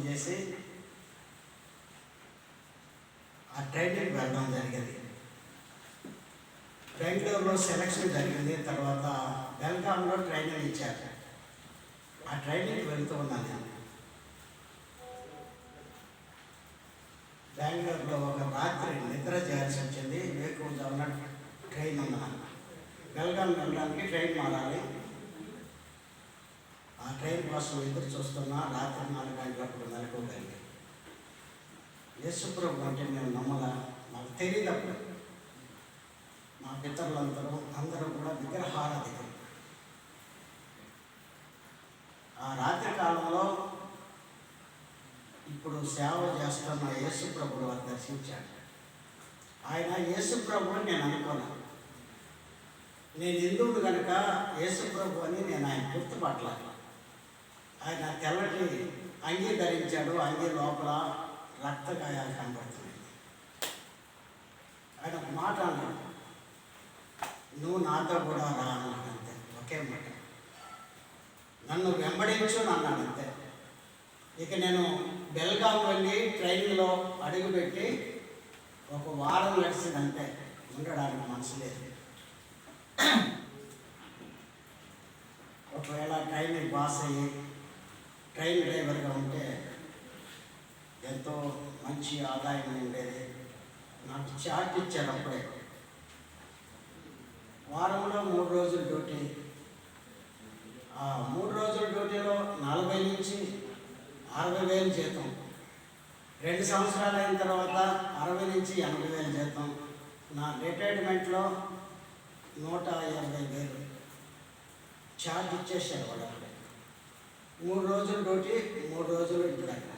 చేసి ఆ ట్రైనింగ్ వెళ్ళడం జరిగింది. బెంగళూరులో సెలక్షన్ జరిగింది. తర్వాత బెల్గాంలో ట్రైనింగ్ ఇచ్చారు. ఆ ట్రైనింగ్కి వెళ్తూ ఉన్నాను నేను. బెంగళూరులో ఒక రాత్రి నిద్ర చేయాల్సి వచ్చింది. వేకువజామున ట్రైన్ ఉన్నాను. బెల్గాం వెళ్ళడానికి ట్రైన్ మారాలి. ఆ ట్రైన్ కోసం ఎదురు చూస్తున్నా. రాత్రి 4 గంటలప్పుడు మెలకువగలిగి యేసుప్రభు అంటే మేము నమ్మలా, మాకు తెలియదప్పుడు. మా అందరూ కూడా విగ్రహారాధికులు. ఆ రాత్రి కాలంలో ఇప్పుడు సేవ చేస్తున్న యేసుప్రభుడు వారు దర్శించాడు. ఆయన యేసుప్రభు అని నేను అనుకున్నాను. నేను హిందువుడు కనుక యేసుప్రభు అని నేను ఆయన గుర్తుపట్టలేదు. ఆయన తెల్లటి అంగీ ధరించాడు. అంగీ లోపల రక్తగాయాలు కనబడుతున్నాయి. ఆయన ఒక మాట అన్నాడు, నువ్వు నాతో కూడా రా అన్నాడు. అంతే, ఒకే మాట. నన్ను వెంబడించు అన్నాడు. అంతే. ఇక నేను బెల్గాం వెళ్ళి ట్రైన్లో అడుగుపెట్టి 1 వారం నడిచిందంటే ఉండడానికి మనసు లేదు. ఒకవేళ ట్రైన్ పాస్ అయ్యి ట్రైన్ డ్రైవర్గా ఉంటే ఎంతో మంచి ఆదాయం ఉండేది. నాకు చార్ట్ ఇచ్చారు అప్పుడే. వారంలో 3 రోజుల డ్యూటీ. ఆ 3 రోజుల డ్యూటీలో 40 నుంచి 60,000 జీతం. 2 సంవత్సరాలు అయిన తర్వాత 60 నుంచి 80,000 జీతం. నా రిటైర్మెంట్లో 180,000 చార్జ్ ఇచ్చేసారు వాళ్ళు. 3 రోజులు డ్యూటీ, 3 రోజులు ఇంటి దగ్గర.